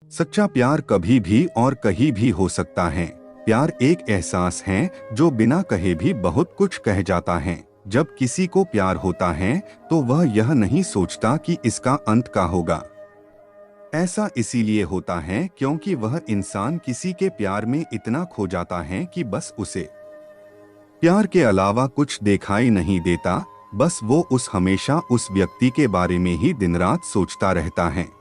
सच्चा प्यार कभी भी और कहीं भी हो सकता है। प्यार एक एहसास है जो बिना कहे भी बहुत कुछ कह जाता है। जब किसी को प्यार होता है तो वह यह नहीं सोचता कि इसका अंत क्या होगा। ऐसा इसीलिए होता है क्योंकि वह इंसान किसी के प्यार में इतना खो जाता है कि बस उसे प्यार के अलावा कुछ दिखाई नहीं देता। बस वो हमेशा उस व्यक्ति के बारे में ही दिन रात सोचता रहता है।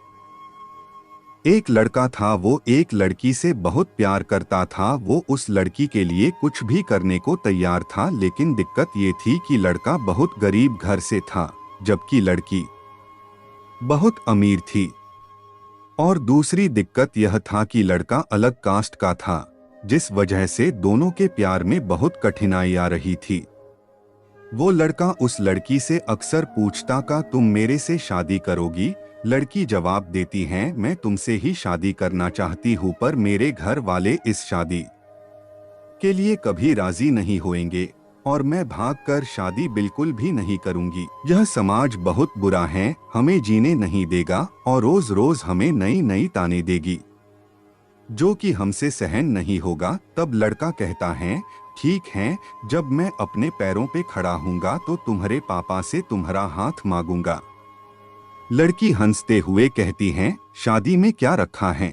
एक लड़का था, वो एक लड़की से बहुत प्यार करता था। वो उस लड़की के लिए कुछ भी करने को तैयार था, लेकिन दिक्कत ये थी कि लड़का बहुत गरीब घर से था जबकि लड़की बहुत अमीर थी। और दूसरी दिक्कत यह था कि लड़का अलग कास्ट का था, जिस वजह से दोनों के प्यार में बहुत कठिनाई आ रही थी। वो लड़का उस लड़की से अक्सर पूछता का तुम मेरे से शादी करोगी। लड़की जवाब देती है मैं तुमसे ही शादी करना चाहती हूँ, पर मेरे घर वाले इस शादी के लिए कभी राजी नहीं होंगे और मैं भागकर शादी बिल्कुल भी नहीं करूंगी। यह समाज बहुत बुरा है, हमें जीने नहीं देगा और रोज रोज हमें नई नई ताने देगी जो कि हमसे सहन नहीं होगा। तब लड़का कहता है ठीक है, जब मैं अपने पैरों पे खड़ा हूँगा तो तुम्हारे पापा से तुम्हारा हाथ मांगूंगा। लड़की हंसते हुए कहती है शादी में क्या रखा है?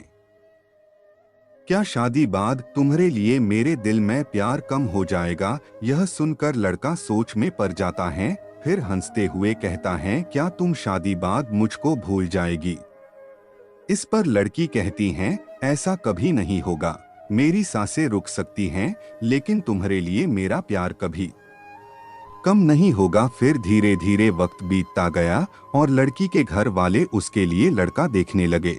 क्या शादी बाद तुम्हारे लिए मेरे दिल में प्यार कम हो जाएगा? यह सुनकर लड़का सोच में पड़ जाता है, फिर हंसते हुए कहता है क्या तुम शादी बाद मुझको भूल जाएगी? इस पर लड़की कहती है ऐसा कभी नहीं होगा। मेरी सांसें रुक सकती हैं, लेकिन तुम्हारे लिए मेरा प्यार कभी कम नहीं होगा। फिर धीरे धीरे वक्त बीतता गया और लड़की के घर वाले उसके लिए लड़का देखने लगे।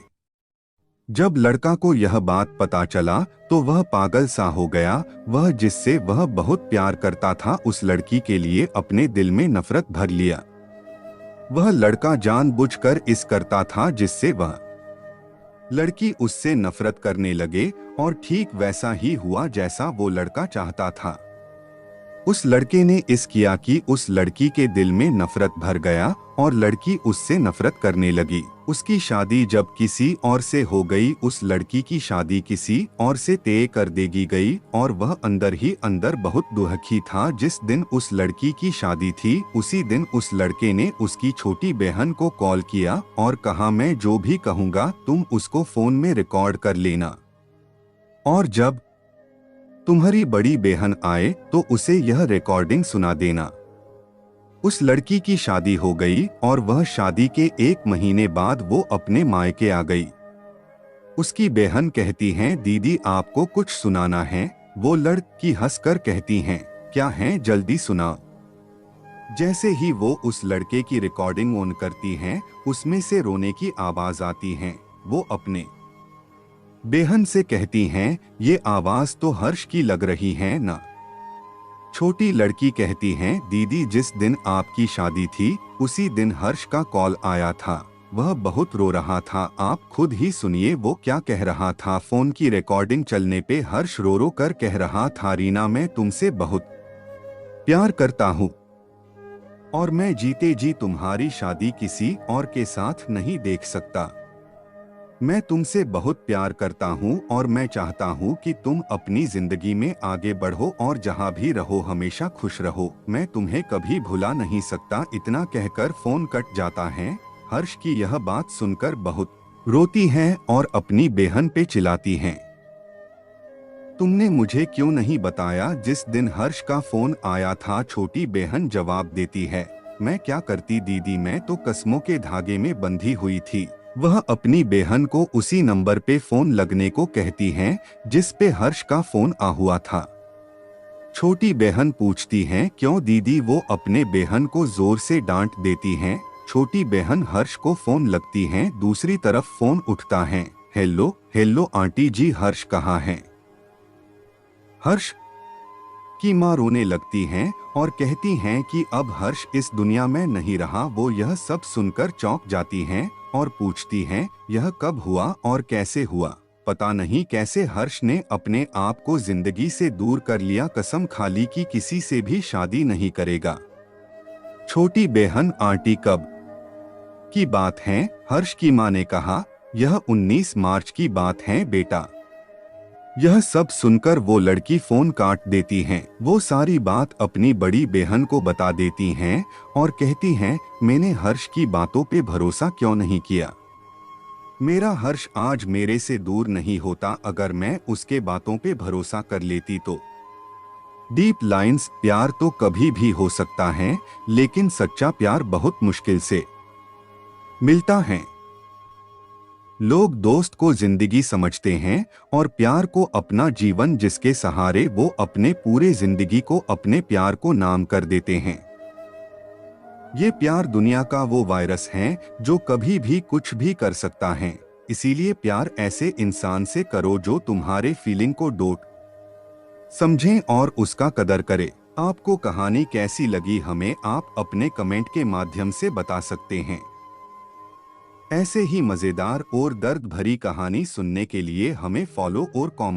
जब लड़का को यह बात पता चला तो वह पागल सा हो गया। वह जिससे वह बहुत प्यार करता था उस लड़की के लिए अपने दिल में नफरत भर लिया। वह लड़का जानबूझकर इस करता था जिससे वह लड़की उससे नफरत करने लगे, और ठीक वैसा ही हुआ जैसा वो लड़का चाहता था। उस लड़के ने इस किया कि उस लड़की के दिल में नफरत भर गया और लड़की उससे नफरत करने लगी। उसकी शादी जब किसी और से हो गई, उस लड़की की शादी किसी और से तय कर देगी गई और वह अंदर ही अंदर बहुत दुखी था। जिस दिन उस लड़की की शादी थी उसी दिन उस लड़के ने उसकी छोटी बहन को कॉल किया और कहा मैं जो भी कहूँगा तुम उसको फोन में रिकॉर्ड कर लेना, और जब तुम्हारी बड़ी बहन आए तो उसे यह रिकॉर्डिंग सुना देना। उस लड़की की शादी हो गई और वह शादी के 1 महीने बाद वो अपने मायके आ गई। उसकी बहन कहती हैं दीदी आपको कुछ सुनाना है। वो लड़की हंसकर कहती हैं क्या है, जल्दी सुना। जैसे ही वो उस लड़के की रिकॉर्डिंग ऑन करती हैं उसमें से रोने की आवाज आती है। वो अपने बहन से कहती हैं ये आवाज तो हर्ष की लग रही है ना। छोटी लड़की कहती है दीदी जिस दिन आपकी शादी थी उसी दिन हर्ष का कॉल आया था। वह बहुत रो रहा था, आप खुद ही सुनिए वो क्या कह रहा था। फोन की रिकॉर्डिंग चलने पे हर्ष रो रो कर कह रहा था रीना मैं तुमसे बहुत प्यार करता हूँ और मैं जीते जी तुम्हारी शादी किसी और के साथ नहीं देख सकता। मैं तुमसे बहुत प्यार करता हूँ और मैं चाहता हूँ कि तुम अपनी जिंदगी में आगे बढ़ो और जहाँ भी रहो हमेशा खुश रहो। मैं तुम्हें कभी भुला नहीं सकता। इतना कहकर फोन कट जाता है। हर्ष की यह बात सुनकर बहुत रोती हैं और अपनी बहन पे चिल्लाती हैं तुमने मुझे क्यों नहीं बताया जिस दिन हर्ष का फोन आया था। छोटी बहन जवाब देती है मैं क्या करती दीदी, मैं तो कसमों के धागे में बंधी हुई थी। वह अपनी बहन को उसी नंबर पे फोन लगने को कहती हैं जिस पे हर्ष का फोन आ हुआ था। छोटी बहन पूछती है क्यों दीदी, वो अपने बहन को जोर से डांट देती हैं। छोटी बहन हर्ष को फोन लगती है। दूसरी तरफ फोन उठता है। हेलो हेलो आंटी जी, हर्ष कहाँ है? हर्ष की माँ रोने लगती हैं और कहती हैं कि अब हर्ष इस दुनिया में नहीं रहा। वो यह सब सुनकर चौंक जाती हैं और पूछती हैं यह कब हुआ और कैसे हुआ। पता नहीं कैसे हर्ष ने अपने आप को जिंदगी से दूर कर लिया। कसम खा ली कि किसी से भी शादी नहीं करेगा। छोटी बहन आंटी कब की बात है? हर्ष की माँ ने कहा यह 19 मार्च की बात है बेटा। यह सब सुनकर वो लड़की फोन काट देती हैं। वो सारी बात अपनी बड़ी बहन को बता देती हैं और कहती हैं, मैंने हर्ष की बातों पे भरोसा क्यों नहीं किया। मेरा हर्ष आज मेरे से दूर नहीं होता अगर मैं उसके बातों पे भरोसा कर लेती तो। डीप लाइंस, प्यार तो कभी भी हो सकता है, लेकिन सच्चा प्यार बहुत मुश्किल से मिलता है। लोग दोस्त को जिंदगी समझते हैं और प्यार को अपना जीवन, जिसके सहारे वो अपने पूरे जिंदगी को अपने प्यार को नाम कर देते हैं। ये प्यार दुनिया का वो वायरस है जो कभी भी कुछ भी कर सकता है। इसीलिए प्यार ऐसे इंसान से करो जो तुम्हारे फीलिंग को डोट समझें और उसका कदर करे। आपको कहानी कैसी लगी हमें आप अपने कमेंट के माध्यम से बता सकते हैं। ऐसे ही मजेदार और दर्द भरी कहानी सुनने के लिए हमें फॉलो और कमेंट